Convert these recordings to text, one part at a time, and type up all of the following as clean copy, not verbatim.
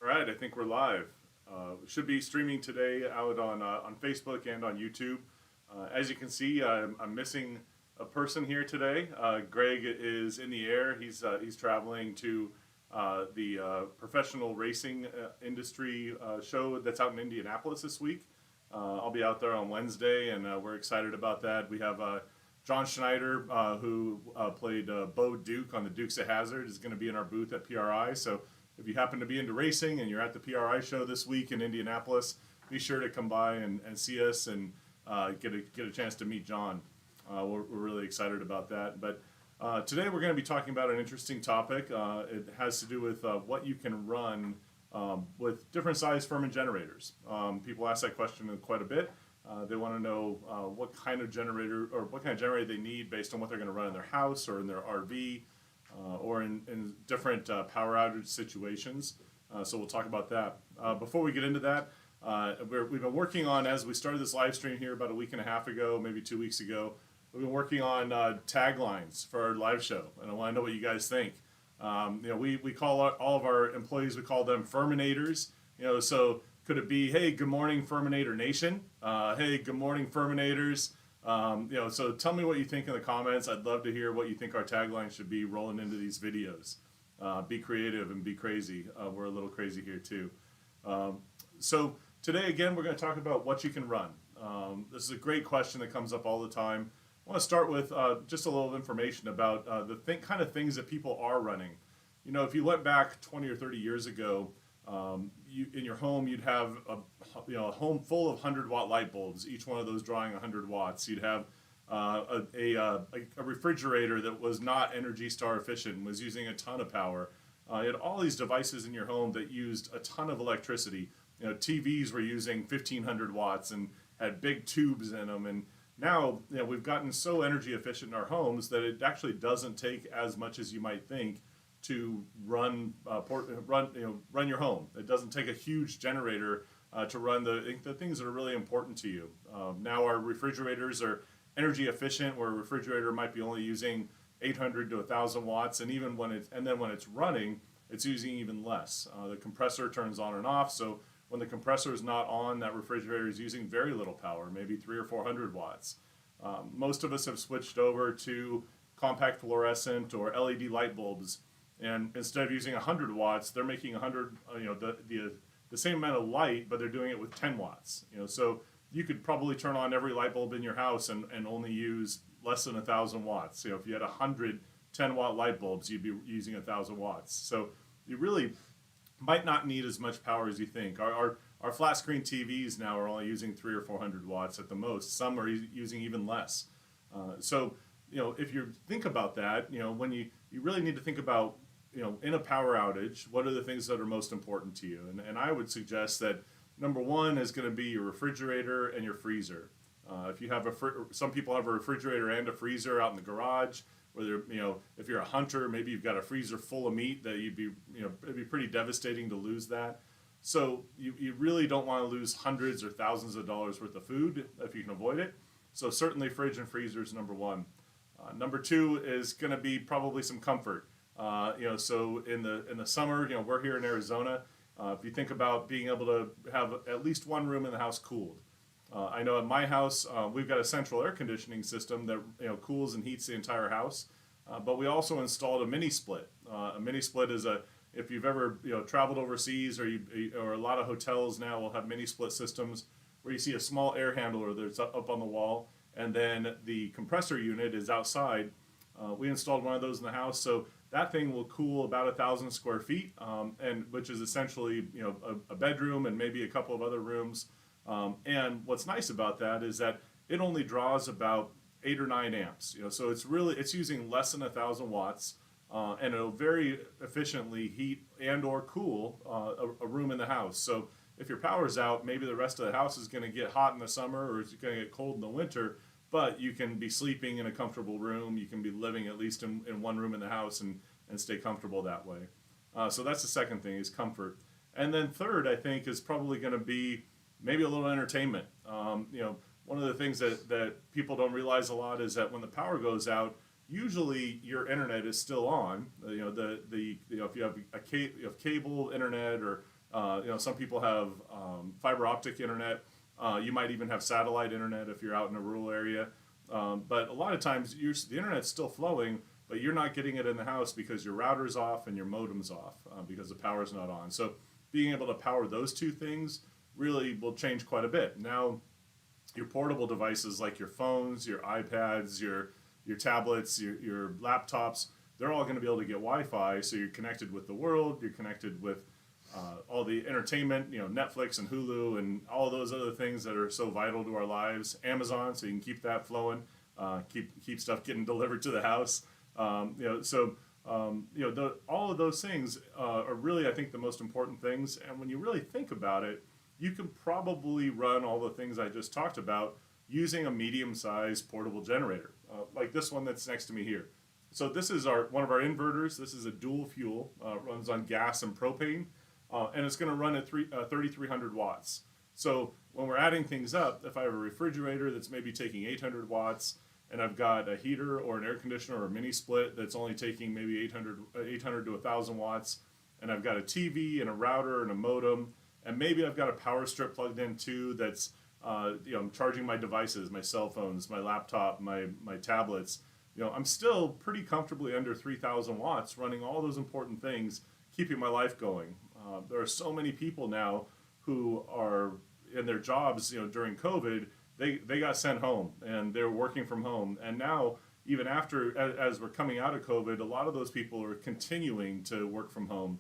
All right, I think we're live. Should be streaming today out on Facebook and on YouTube. As you can see, I'm missing a person here today. Greg is in the air. He's traveling to the professional racing industry show that's out in Indianapolis this week. I'll be out there on Wednesday, and we're excited about that. We have John Schneider, who played Bo Duke on the Dukes of Hazzard, is going to be in our booth at PRI. So if you happen to be into racing and you're at the PRI show this week in Indianapolis, be sure to come by and see us and get a chance to meet John. We're really excited about that. But today we're going to be talking about an interesting topic. It has to do with what you can run with different size Firman generators. People ask that question quite a bit. They want to know what kind of generator they need based on what they're going to run in their house or in their RV. Or in different power outage situations. So we'll talk about that. Before we get into that, we've been working on, as we started this live stream here about a week and a half ago, maybe 2 weeks ago, we've been working on taglines for our live show, and I want to know what you guys think. We call all of our employees, we call them Firminators. So could it be, hey, good morning, Firminator Nation? Hey, good morning, Firminators. So tell me what you think in the comments. I'd love to hear what you think our tagline should be rolling into these videos. Be creative and be crazy. We're a little crazy here too. So today, again, we're going to talk about what you can run. This is a great question that comes up all the time. I want to start with just a little information about the kind of things that people are running. If you went back 20 or 30 years ago, in your home, you'd have a home full of 100-watt light bulbs, each one of those drawing 100 watts. You'd have a refrigerator that was not Energy Star efficient, was using a ton of power. You had all these devices in your home that used a ton of electricity. TVs were using 1,500 watts and had big tubes in them. And now, we've gotten so energy efficient in our homes that it actually doesn't take as much as you might think to run your home. It doesn't take a huge generator to run the things that are really important to you. Now our refrigerators are energy efficient, where a refrigerator might be only using 800 to 1,000 watts, and when it's running, it's using even less. The compressor turns on and off, so when the compressor is not on, that refrigerator is using very little power, maybe 300 or 400 watts. Most of us have switched over to compact fluorescent or LED light bulbs. And instead of using 100 watts, they're making 100, the same amount of light, but they're doing it with 10 watts. So you could probably turn on every light bulb in your house and only use less than 1,000 watts. If you had 100 10-watt light bulbs, you'd be using 1,000 watts. So you really might not need as much power as you think. Our flat screen TVs now are only using 300 or 400 watts at the most. Some are using even less. If you think about that, when you really need to think about, in a power outage, what are the things that are most important to you? And I would suggest that number one is going to be your refrigerator and your freezer. If you have some people have a refrigerator and a freezer out in the garage, whether, if you're a hunter, maybe you've got a freezer full of meat that it'd be pretty devastating to lose that. So you really don't want to lose hundreds or thousands of dollars worth of food if you can avoid it. So certainly fridge and freezer is number one. Number two is going to be probably some comfort. So in the summer, we're here in Arizona. If you think about being able to have at least one room in the house cooled. I know at my house, we've got a central air conditioning system that cools and heats the entire house. But we also installed a mini split. A mini split is if you've ever traveled overseas, or a lot of hotels now will have mini split systems where you see a small air handler that's up on the wall, and then the compressor unit is outside. We installed one of those in the house, so that thing will cool about 1,000 square feet, and which is essentially a bedroom and maybe a couple of other rooms. And what's nice about that is that it only draws about 8 or 9 amps. So it's using less than 1,000 watts, and it'll very efficiently heat and or cool a room in the house. So if your power's out, maybe the rest of the house is going to get hot in the summer or it's going to get cold in the winter. But you can be sleeping in a comfortable room. You can be living at least in one room in the house and stay comfortable that way. So that's the second thing, is comfort. And then third, I think, is probably going to be maybe a little entertainment. One of the things that people don't realize a lot is that when the power goes out, usually your internet is still on. If you have cable internet or Some people have fiber optic internet. You might even have satellite internet if you're out in a rural area. But a lot of times the internet's still flowing, but you're not getting it in the house because your router's off and your modem's off because the power's not on. So being able to power those two things really will change quite a bit. Now, your portable devices like your phones, your iPads, your tablets, your laptops, they're all going to be able to get Wi-Fi, so you're connected with the world, you're connected with all the entertainment, Netflix and Hulu and all those other things that are so vital to our lives. Amazon, so you can keep that flowing, keep stuff getting delivered to the house. All of those things are really, I think, the most important things. And when you really think about it, you can probably run all the things I just talked about using a medium-sized portable generator, like this one that's next to me here. So this is one of our inverters. This is a dual fuel, runs on gas and propane, and it's going to run at 3,300 watts. So when we're adding things up, if I have a refrigerator that's maybe taking 800 watts, and I've got a heater or an air conditioner or a mini split that's only taking maybe 800 to 1,000 watts, and I've got a TV and a router and a modem, and maybe I've got a power strip plugged in too that's I'm charging my devices, my cell phones, my laptop, my tablets. I'm still pretty comfortably under 3,000 watts running all those important things, keeping my life going. There are so many people now who are in their jobs, during COVID, they got sent home and they're working from home. And now, even after, as we're coming out of COVID, a lot of those people are continuing to work from home.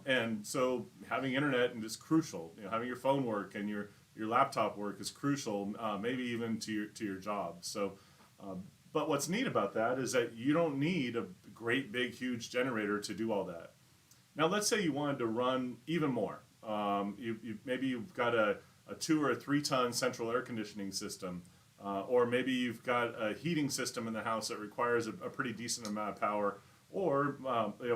And so having internet is crucial. Having your phone work and your laptop work is crucial, maybe even to your job. So, but what's neat about that is that you don't need a great, big, huge generator to do all that. Now, let's say you wanted to run even more. Maybe you've got a 2 or 3 ton central air conditioning system, or maybe you've got a heating system in the house that requires a pretty decent amount of power, or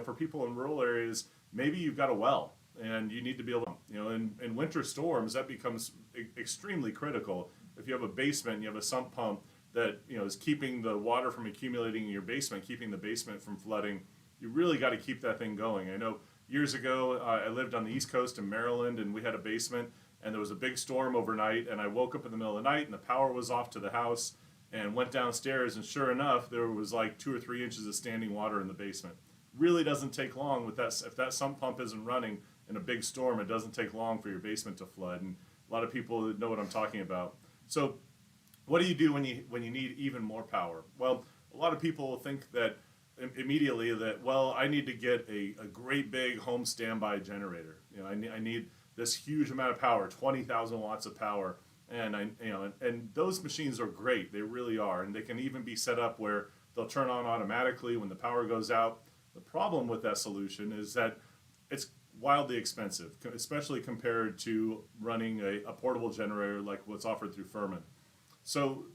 for people in rural areas, maybe you've got a well and you need to be able to, in winter storms, that becomes extremely critical. If you have a basement, you have a sump pump that is keeping the water from accumulating in your basement, keeping the basement from flooding, you really got to keep that thing going. I know years ago, I lived on the East Coast in Maryland, and we had a basement, and there was a big storm overnight, and I woke up in the middle of the night, and the power was off to the house, and went downstairs, and sure enough, there was like 2 or 3 inches of standing water in the basement. Really doesn't take long with that. If that sump pump isn't running in a big storm, it doesn't take long for your basement to flood, and a lot of people know what I'm talking about. So what do you do when you need even more power? Well, a lot of people think that immediately that, well, I need to get a great big home standby generator. I need this huge amount of power, 20,000 watts of power, and and those machines are great. They really are, and they can even be set up where they'll turn on automatically when the power goes out. The problem with that solution is that it's wildly expensive, especially compared to running a portable generator like what's offered through Firman. So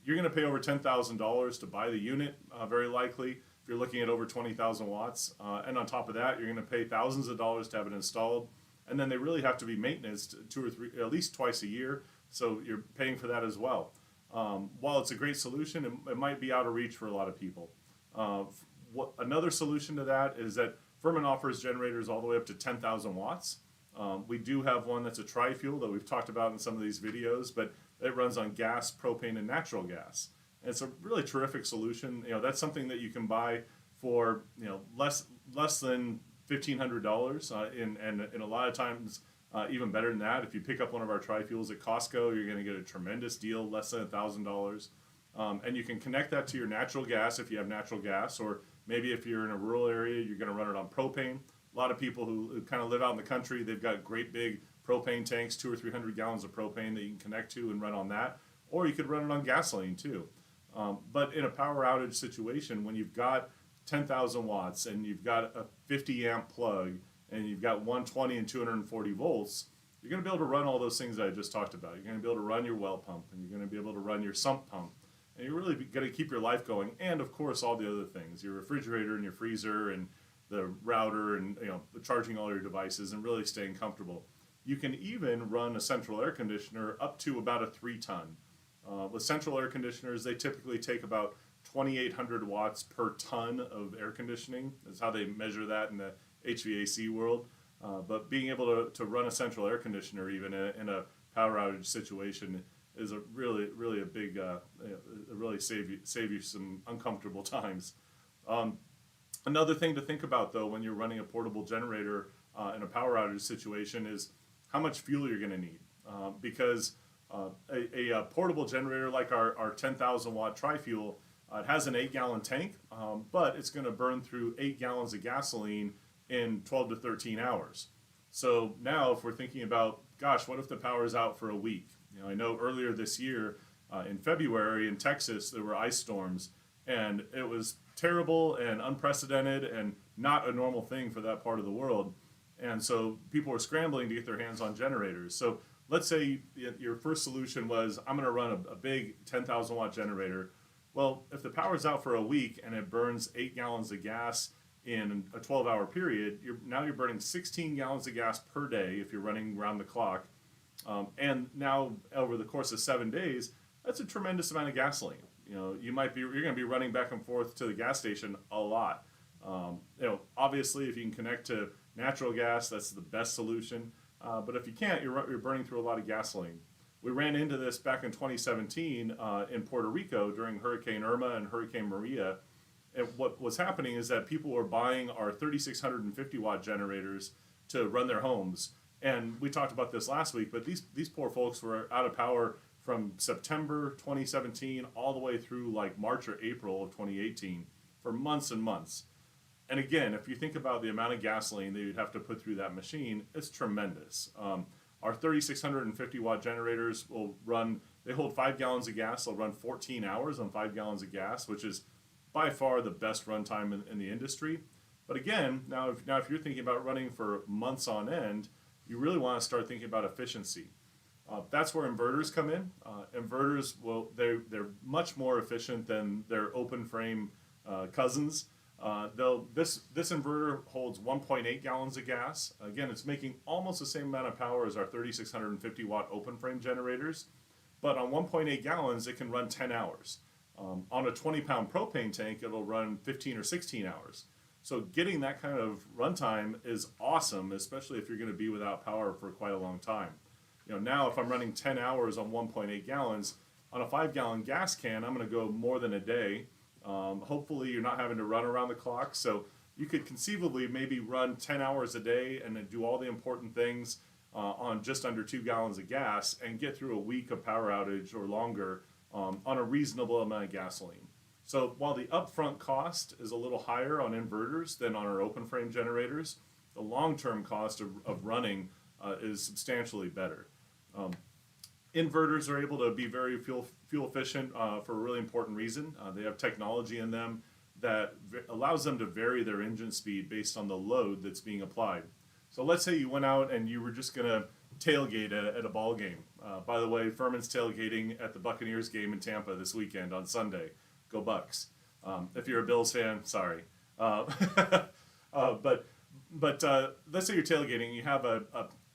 you're going to pay over $10,000 to buy the unit, very likely, if you're looking at over 20,000 watts. And on top of that, you're going to pay thousands of dollars to have it installed. And then they really have to be maintained 2 or 3, at least twice a year. So you're paying for that as well. While it's a great solution, it might be out of reach for a lot of people. Another solution to that is that Firman offers generators all the way up to 10,000 watts. We do have one that's a tri-fuel that we've talked about in some of these videos, but it runs on gas, propane, and natural gas. And it's a really terrific solution. That's something that you can buy for less than $1,500, and a lot of times even better than that. If you pick up one of our tri-fuels at Costco, you're going to get a tremendous deal, less than $1,000. And you can connect that to your natural gas if you have natural gas, or maybe if you're in a rural area, you're going to run it on propane. A lot of people who kind of live out in the country, they've got great big propane tanks, 200 or 300 gallons of propane that you can connect to and run on that. Or you could run it on gasoline too. But in a power outage situation, when you've got 10,000 watts and you've got a 50 amp plug and you've got 120 and 240 volts, you're going to be able to run all those things that I just talked about. You're going to be able to run your well pump, and you're going to be able to run your sump pump, and you're really going to keep your life going. And of course, all the other things, your refrigerator and your freezer and the router and charging all your devices and really staying comfortable. You can even run a central air conditioner up to about a 3 ton. With central air conditioners, they typically take about 2,800 watts per ton of air conditioning. That's how they measure that in the HVAC world. But being able to run a central air conditioner even in a power outage situation is a really a big really save you some uncomfortable times. Um, Another thing to think about though when you're running a portable generator in a power outage situation is how much fuel you're going to need because a portable generator like our 10,000 watt tri-fuel, it has an 8-gallon tank, but it's going to burn through 8 gallons of gasoline in 12 to 13 hours. So now if we're thinking about, gosh, what if the power is out for a week? I know earlier this year in February in Texas, there were ice storms, and it was terrible and unprecedented and not a normal thing for that part of the world. And so people were scrambling to get their hands on generators. So let's say your first solution was, I'm going to run a big 10,000 watt generator. Well, if the power's out for a week and it burns 8 gallons of gas in a 12-hour period, now you're burning 16 gallons of gas per day if you're running around the clock. And now over the course of 7 days, that's a tremendous amount of gasoline. You're going to be running back and forth to the gas station a lot. Obviously, if you can connect to natural gas, that's the best solution. But if you can't, you're burning through a lot of gasoline. We ran into this back in 2017 in Puerto Rico during Hurricane Irma and Hurricane Maria. And what was happening is that people were buying our 3,650 watt generators to run their homes. And we talked about this last week, but these poor folks were out of power from September 2017 all the way through like March or April of 2018 for months and months. And again, if you think about the amount of gasoline that you'd have to put through that machine, it's tremendous. Our 3,650 watt generators they hold 5 gallons of gas. They'll run 14 hours on 5 gallons of gas, which is by far the best runtime in the industry. But again, now if you're thinking about running for months on end, you really want to start thinking about efficiency. That's where inverters come in. Inverters, they're much more efficient than their open frame cousins. This inverter holds 1.8 gallons of gas. Again, it's making almost the same amount of power as our 3,650 watt open frame generators, but on 1.8 gallons, it can run 10 hours. On a 20-pound propane tank, it'll run 15 or 16 hours. So getting that kind of runtime is awesome, especially if you're going to be without power for quite a long time. Now if I'm running 10 hours on 1.8 gallons, on a 5-gallon gas can, I'm going to go more than a day. Hopefully you're not having to run around the clock, so you could conceivably maybe run 10 hours a day and then do all the important things on just under 2 gallons of gas and get through a week of power outage or longer on a reasonable amount of gasoline. So while the upfront cost is a little higher on inverters than on our open frame generators, the long-term cost of running is substantially better. Inverters are able to be very fuel efficient for a really important reason. They have technology in them that allows them to vary their engine speed based on the load that's being applied. So let's say you went out and you were just going to tailgate at a ball game. By the way, Firman's tailgating at the Buccaneers game in Tampa this weekend on Sunday. Go Bucks. If you're a Bills fan, sorry. But let's say you're tailgating, you have a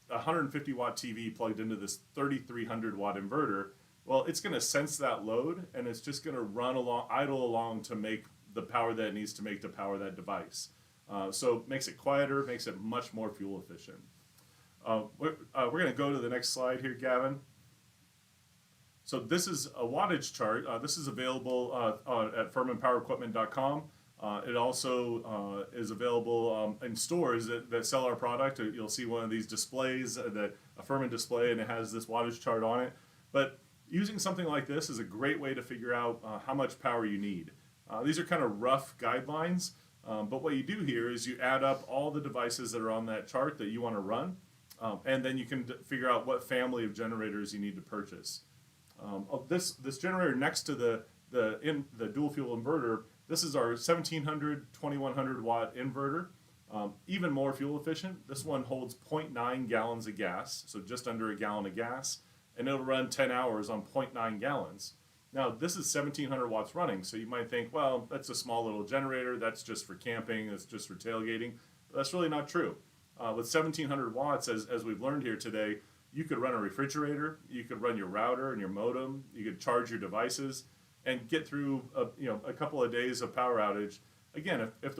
150 watt TV plugged into this 3,300 watt inverter. Well, it's going to sense that load and it's just going to idle along to make the power that it needs to make to power that device. So it makes it quieter, makes it much more fuel efficient. We're going to go to the next slide here, Gavin. So this is a wattage chart. This is available at firmanpowerequipment.com. It also is available in stores that sell our product. You'll see one of these displays, a Firman display, and it has this wattage chart on it. But using something like this is a great way to figure out how much power you need. These are kind of rough guidelines, but what you do here is you add up all the devices that are on that chart that you want to run, and then you can figure out what family of generators you need to purchase. This generator next to the dual fuel inverter, this is our 1700, 2100 watt inverter, even more fuel efficient. This one holds 0.9 gallons of gas, so just under a gallon of gas, and it'll run 10 hours on 0.9 gallons. Now, this is 1700 watts running, so you might think, well, that's a small little generator, that's just for camping, that's just for tailgating. But that's really not true. With 1700 watts, as we've learned here today, you could run a refrigerator, you could run your router and your modem, you could charge your devices, and get through a couple of days of power outage. Again, if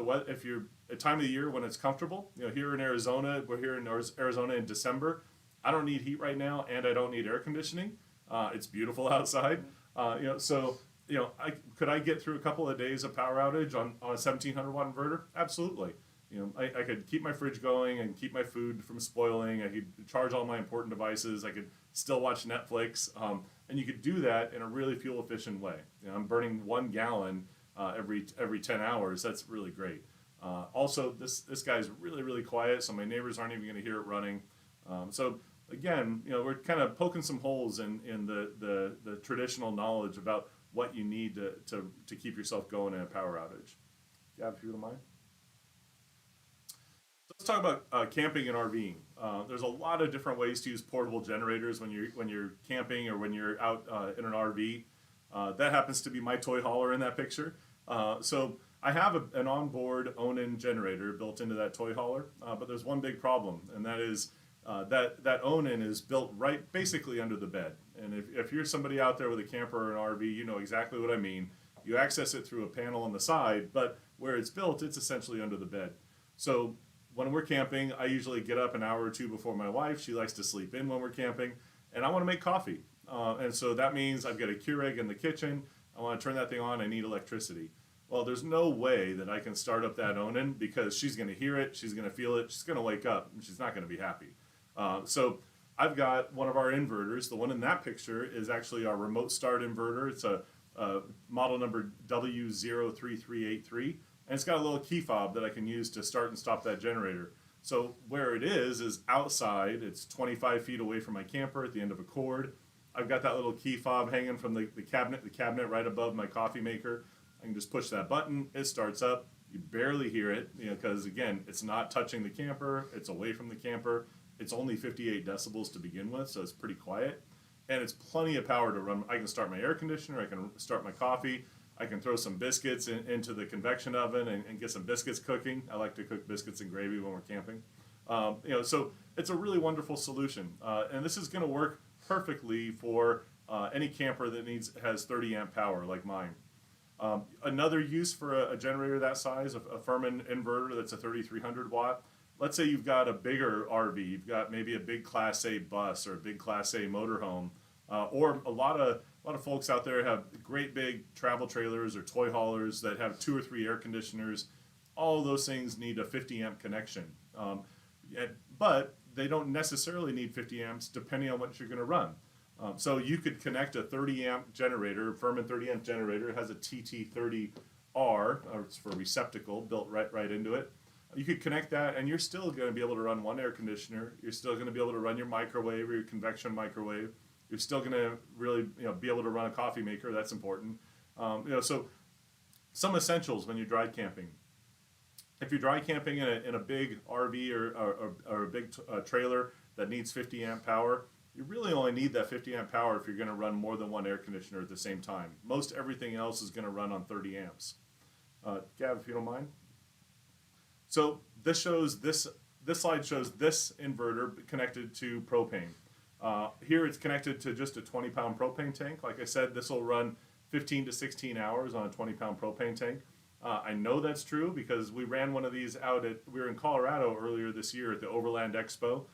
a time of the year when it's comfortable. Here in Arizona, we're here in Arizona in December. I don't need heat right now, and I don't need air conditioning. It's beautiful outside. So could I get through a couple of days of power outage on a 1700-watt inverter? Absolutely. I could keep my fridge going and keep my food from spoiling. I could charge all my important devices. I could still watch Netflix. And you could do that in a really fuel efficient way. I'm burning 1 gallon every 10 hours. That's really great. Also, this guy's really, really quiet, so my neighbors aren't even going to hear it running. So again, we're kind of poking some holes in the traditional knowledge about what you need to keep yourself going in a power outage. Gab, if you don't mind. Let's talk about camping and RVing. There's a lot of different ways to use portable generators when you're camping or when you're out in an RV. That happens to be my toy hauler in that picture. So I have an onboard Onan generator built into that toy hauler, but there's one big problem, and that is that Onan is built right basically under the bed. And if you're somebody out there with a camper or an RV, you know exactly what I mean. You access it through a panel on the side, but where it's built, it's essentially under the bed. So when we're camping, I usually get up an hour or two before my wife. She likes to sleep in when we're camping, and I want to make coffee. And so that means I've got a Keurig in the kitchen. I want to turn that thing on. I need electricity. Well, there's no way that I can start up that Onan because she's going to hear it, she's going to feel it, she's going to wake up, and she's not going to be happy. So I've got one of our inverters. The one in that picture is actually our remote start inverter. It's a model number W03383. And it's got a little key fob that I can use to start and stop that generator. So where it is outside. It's 25 feet away from my camper at the end of a cord. I've got that little key fob hanging from the cabinet right above my coffee maker. I can just push that button. It starts up. You barely hear it, because again, it's not touching the camper. It's away from the camper. It's only 58 decibels to begin with, so it's pretty quiet. And it's plenty of power to run. I can start my air conditioner. I can start my coffee. I can throw some biscuits into the convection oven and get some biscuits cooking. I like to cook biscuits and gravy when we're camping. So it's a really wonderful solution. And this is going to work perfectly for any camper that has 30 amp power like mine. Another use for a generator that size, a Firman inverter that's a 3300 watt. Let's say you've got a bigger RV. You've got maybe a big Class A bus or a big Class A motorhome, or a lot of folks out there have great big travel trailers or toy haulers that have 2 or 3 air conditioners. All of those things need a 50 amp connection. But they don't necessarily need 50 amps depending on what you're going to run. So you could connect a 30 amp generator, Firman 30 amp generator. It has a TT30R, or it's for receptacle, built right into it. You could connect that, and you're still going to be able to run one air conditioner. You're still going to be able to run your microwave or your convection microwave. You're still going to really be able to run a coffee maker. That's important. So some essentials when you're dry camping. If you're dry camping in a big RV or a big trailer that needs 50 amp power, you really only need that 50 amp power if you're going to run more than one air conditioner at the same time. Most everything else is going to run on 30 amps. Gav, if you don't mind. So this slide shows this inverter connected to propane. Here it's connected to just a 20-pound propane tank. Like I said, this will run 15 to 16 hours on a 20-pound propane tank. I know that's true because we ran one of these we were in Colorado earlier this year at the Overland Expo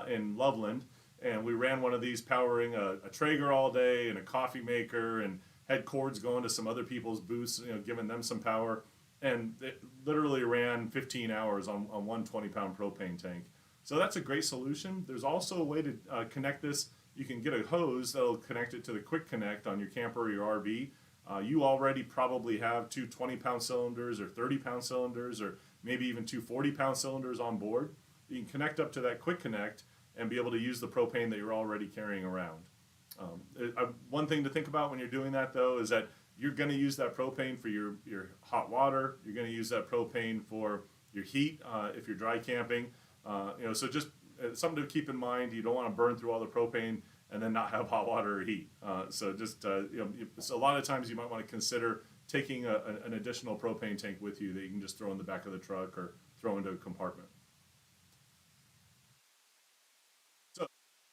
in Loveland, and we ran one of these powering a Traeger all day and a coffee maker, and had cords going to some other people's booths, giving them some power. And it literally ran 15 hours on one 20-pound propane tank. So that's a great solution. There's also a way to connect this. You can get a hose that'll connect it to the quick connect on your camper or your RV. You already probably have 2 20-pound cylinders or 30-pound cylinders or maybe even 2 40-pound cylinders on board. You can connect up to that quick connect and be able to use the propane that you're already carrying around. One thing to think about when you're doing that, though, is that you're going to use that propane for your hot water. You're going to use that propane for your heat if you're dry camping. So just something to keep in mind. You don't want to burn through all the propane and then not have hot water or heat. So a lot of times you might want to consider taking an additional propane tank with you that you can just throw in the back of the truck or throw into a compartment. So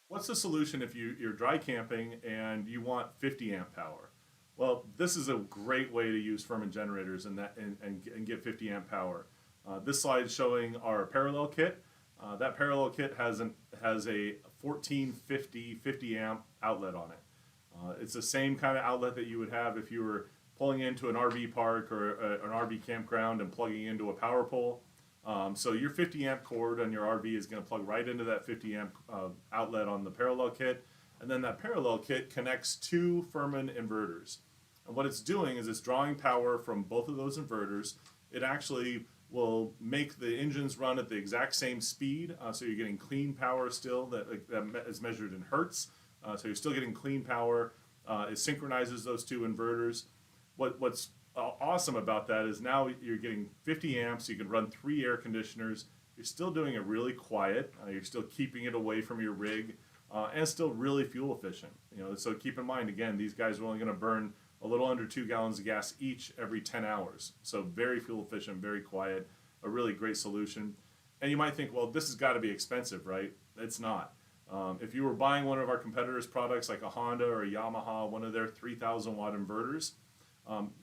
what's the solution if you're dry camping and you want 50 amp power? Well, this is a great way to use Firman generators and get 50 amp power. This slide is showing our parallel kit. That parallel kit has a 1450 50 amp outlet on it. It's the same kind of outlet that you would have if you were pulling into an RV park or an RV campground and plugging into a power pole. So your 50 amp cord on your RV is going to plug right into that 50 amp outlet on the parallel kit, and then that parallel kit connects two Firman inverters. And what it's doing is it's drawing power from both of those inverters. It actually will make the engines run at the exact same speed, so you're getting clean power still that is measured in hertz. So you're still getting clean power. It synchronizes those two inverters. What's awesome about that is now you're getting 50 amps. You can run 3 air conditioners. You're still doing it really quiet. You're still keeping it away from your rig, and still really fuel efficient. So keep in mind, again, these guys are only going to burn a little under 2 gallons of gas each every 10 hours. So very fuel efficient, very quiet, a really great solution. And you might think, well, this has got to be expensive, right? It's not. If you were buying one of our competitors' products like a Honda or a Yamaha, one of their 3,000 watt inverters,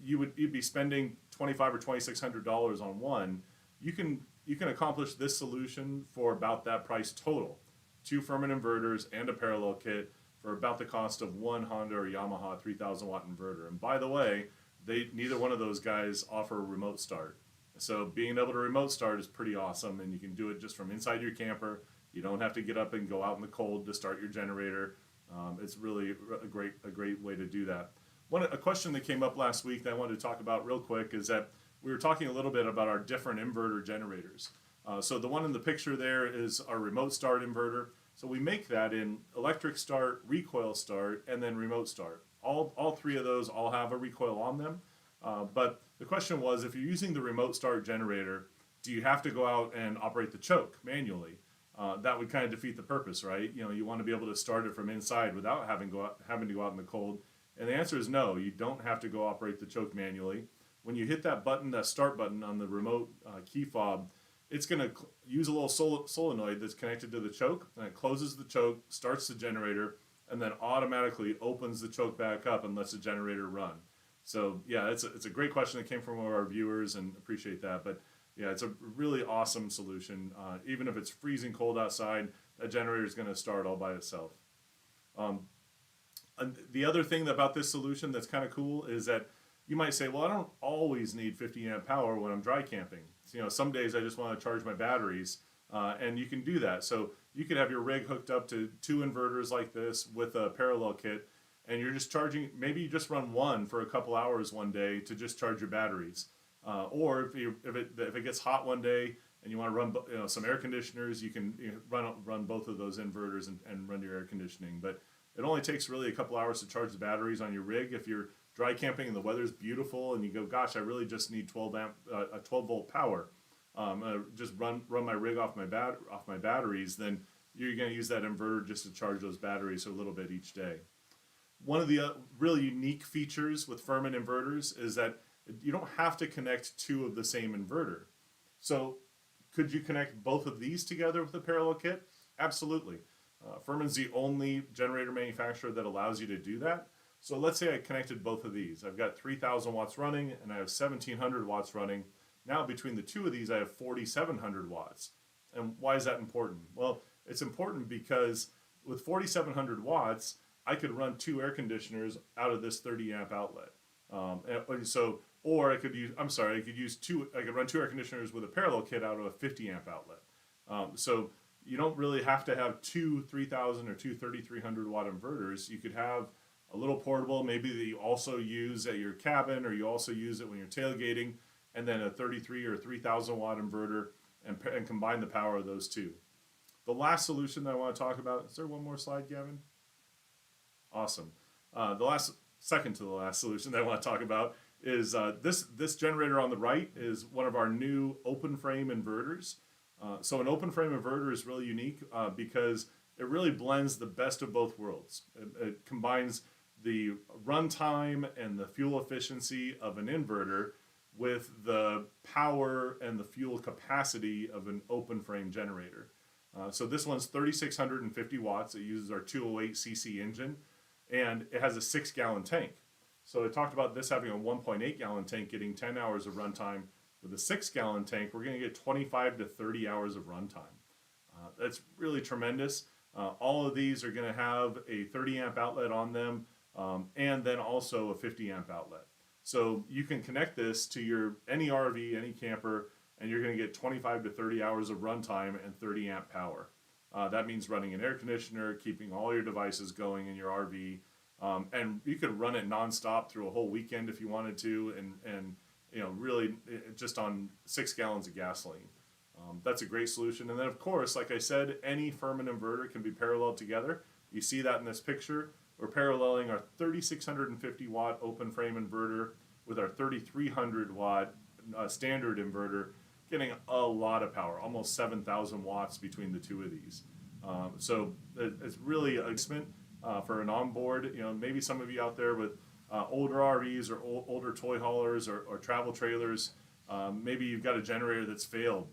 you'd be spending $2,500 or $2,600 on one. You can accomplish this solution for about that price total. 2 Firman inverters and a parallel kit for about the cost of one Honda or Yamaha 3,000 watt inverter. And by the way, neither one of those guys offer a remote start. So being able to remote start is pretty awesome, and you can do it just from inside your camper. You don't have to get up and go out in the cold to start your generator. It's really a great way to do that. A question that came up last week that I wanted to talk about real quick is that we were talking a little bit about our different inverter generators. So the one in the picture there is our remote start inverter. So we make that in electric start, recoil start, and then remote start. All 3 of those all have a recoil on them. But the question was, if you're using the remote start generator, do you have to go out and operate the choke manually? That would kind of defeat the purpose, right? You want to be able to start it from inside without having to go out in the cold. And the answer is no, you don't have to go operate the choke manually. When you hit that button, that start button on the remote key fob, it's going to use a little solenoid that's connected to the choke, and it closes the choke, starts the generator, and then automatically opens the choke back up and lets the generator run. So yeah, it's a great question that came from one of our viewers, and appreciate that. But yeah, it's a really awesome solution. Even if it's freezing cold outside, that generator is going to start all by itself. And the other thing about this solution that's kind of cool is that you might say, well, I don't always need 50 amp power when I'm dry camping. So, some days I just want to charge my batteries, and you can do that. So you could have your rig hooked up to 2 inverters like this with a parallel kit, and you're just charging. Maybe you just run one for a couple hours one day to just charge your batteries. Or if it gets hot one day and you want to run some air conditioners, you can run both of those inverters and run your air conditioning. But it only takes really a couple hours to charge the batteries on your rig. If you're dry camping and the weather's beautiful and you go, gosh, I really just need 12 volt power, just run my rig off my batteries, then you're going to use that inverter just to charge those batteries a little bit each day. One of the really unique features with Firman inverters is that you don't have to connect 2 of the same inverter. So could you connect both of these together with a parallel kit? Absolutely. Firman's the only generator manufacturer that allows you to do that. So let's say I connected both of these. I've got 3,000 watts running and I have 1,700 watts running. Now between the 2 of these, I have 4,700 watts. And why is that important? Well, it's important because with 4,700 watts, I could run 2 air conditioners out of this 30 amp outlet. Or I could run 2 air conditioners with a parallel kit out of a 50 amp outlet. So you don't really have to have 2 3,000 or 2 3,300 watt inverters. You could have a little portable, maybe that you also use at your cabin, or you also use it when you're tailgating, and then a 33 or 3,000 watt inverter, and combine the power of those 2. The last solution that I want to talk about, is there one more slide, Gavin? Awesome. Second to the last solution that I want to talk about is this generator on the right is one of our new open frame inverters. So an open frame inverter is really unique because it really blends the best of both worlds. It combines the runtime and the fuel efficiency of an inverter with the power and the fuel capacity of an open frame generator. So this one's 3,650 watts. It uses our 208cc engine, and it has a 6-gallon tank. So I talked about this having a 1.8 gallon tank getting 10 hours of runtime. With a 6-gallon tank, we're going to get 25 to 30 hours of runtime. That's really tremendous. All of these are going to have a 30 amp outlet on them, and then also a 50 amp outlet. So you can connect this to your any RV, any camper, and you're going to get 25 to 30 hours of runtime and 30 amp power. That means running an air conditioner, keeping all your devices going in your RV, and you could run it nonstop through a whole weekend if you wanted to, and really just on 6 gallons of gasoline. That's a great solution. And then, of course, like I said, any Firman inverter can be paralleled together. You see that in this picture. We're paralleling our 3650 watt open frame inverter with our 3300 watt standard inverter, getting a lot of power, almost 7,000 watts between the two of these. So it's really a expensive for an onboard. Maybe some of you out there with older RVs or older toy haulers or travel trailers, maybe you've got a generator that's failed,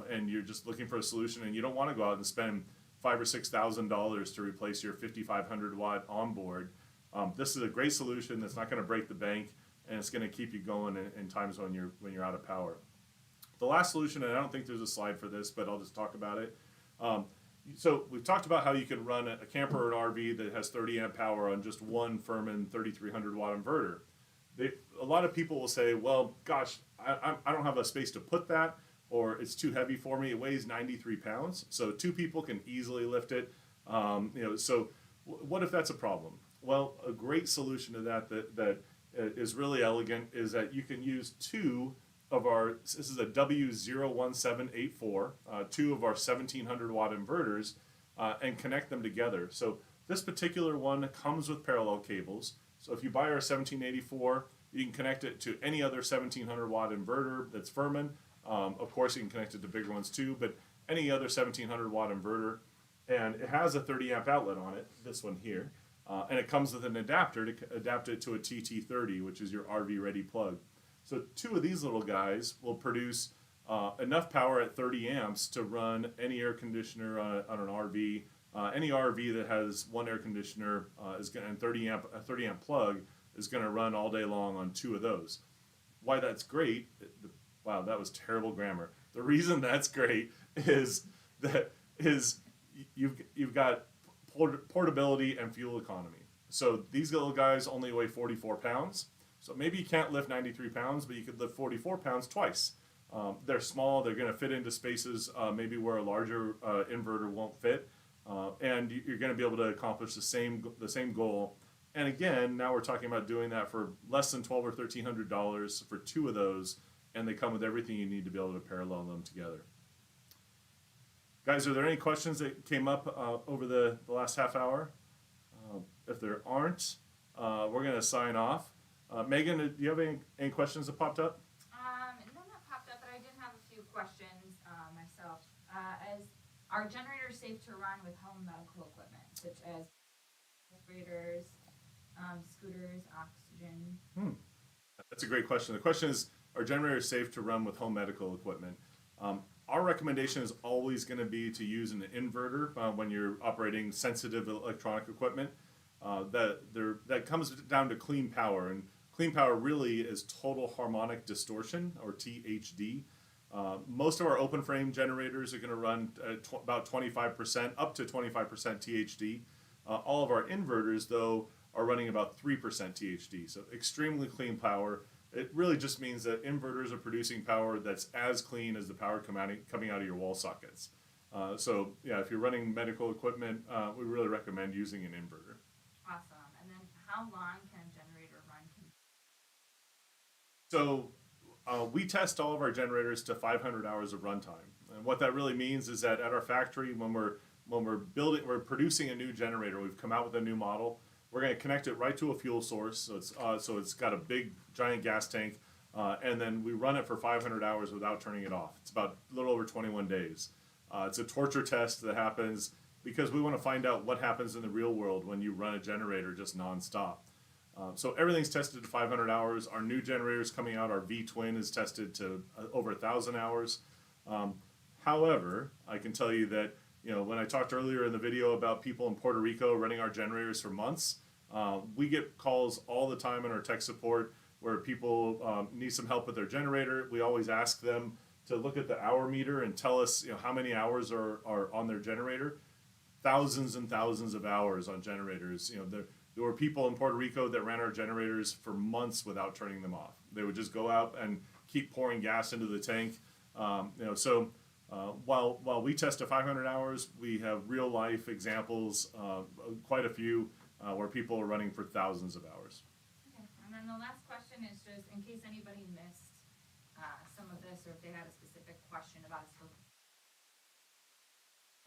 and you're just looking for a solution, and you don't want to go out and spend $5,000 or $6,000 to replace your 5,500 watt onboard. This is a great solution that's not going to break the bank, and it's going to keep you going in times when you're out of power. The last solution, and I don't think there's a slide for this, but I'll just talk about it. So we've talked about how you can run a camper or an RV that has 30 amp power on just one Firman 3300 watt inverter. A lot of people will say, well, gosh, I don't have a space to put that, or it's too heavy for me. It weighs 93 pounds, so 2 people can easily lift it. So what if that's a problem? Well, a great solution to that is really elegant is that you can use 2 of our, this is a W01784, 2 of our 1700 watt inverters, and connect them together. So this particular one comes with parallel cables. So if you buy our 1784, you can connect it to any other 1700 watt inverter that's Firman. Of course, you can connect it to bigger ones too, but any other 1700 watt inverter. And it has a 30 amp outlet on it, this one here. And it comes with an adapter to adapt it to a TT30, which is your RV ready plug. So 2 of these little guys will produce enough power at 30 amps to run any air conditioner on an RV. Any RV that has one air conditioner and 30 amp plug is going to run all day long on 2 of those. Why that's great? Wow, that was terrible grammar. The reason that's great is you've got portability and fuel economy. So these little guys only weigh 44 pounds. So maybe you can't lift 93 pounds, but you could lift 44 pounds twice. They're small. They're going to fit into spaces maybe where a larger inverter won't fit, and you're going to be able to accomplish the same goal. And again, now we're talking about doing that for less than $1,200 or $1,300 for 2 of those, and they come with everything you need to be able to parallel them together. Guys, are there any questions that came up over the last half hour? If there aren't, we're going to sign off. Megan, do you have any questions that popped up? None that popped up, but I did have a few questions myself. Are generators safe to run with home medical equipment, such as respirators, scooters, oxygen? That's a great question. The question is, are generators safe to run with home medical equipment? Our recommendation is always going to be to use an inverter when you're operating sensitive electronic equipment. That comes down to clean power, and clean power really is total harmonic distortion, or THD. Most of our open frame generators are going to run about 25%, up to 25% THD. All of our inverters, though, are running about 3% THD, so extremely clean power. It really just means that inverters are producing power that's as clean as the power coming out of your wall sockets. So yeah, if you're running medical equipment, we really recommend using an inverter. Awesome. And then how long can a generator run? So we test all of our generators to 500 hours of runtime. And what that really means is that at our factory, when we're producing a new generator, we've come out with a new model, we're going to connect it right to a fuel source. So it's got a big giant gas tank, and then we run it for 500 hours without turning it off. It's about a little over 21 days. It's a torture test that happens because we want to find out what happens in the real world when you run a generator just nonstop. So everything's tested to 500 hours. Our new generators coming out, our V-Twin is tested to over 1,000 hours. However, I can tell you that when I talked earlier in the video about people in Puerto Rico running our generators for months, we get calls all the time in our tech support where people need some help with their generator. We always ask them to look at the hour meter and tell us, how many hours are on their generator. Thousands and thousands of hours on generators. There were people in Puerto Rico that ran our generators for months without turning them off. They would just go out and keep pouring gas into the tank. While we test to 500 hours, we have real life examples, quite a few, where people are running for thousands of hours. Okay, and then the last question is just in case anybody missed some of this, or if they had a specific question about it.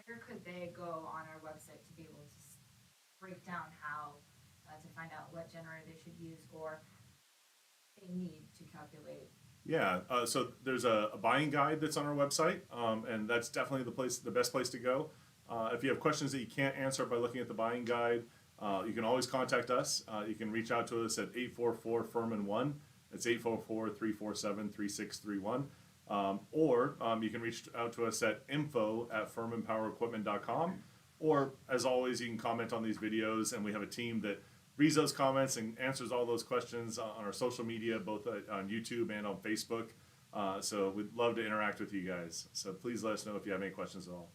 Where could they go on our website to be able to break down how to find out what generator they should use or they need to calculate? Yeah, so there's a buying guide that's on our website, and that's definitely the best place to go. If you have questions that you can't answer by looking at the buying guide, you can always contact us. You can reach out to us at 844-FIRMAN-1. It's 844-347-3631. Or you can reach out to us at info@firmanpowerequipment.com. Or, as always, you can comment on these videos, and we have a team that reads those comments and answers all those questions on our social media, both on YouTube and on Facebook. So we'd love to interact with you guys. So please let us know if you have any questions at all.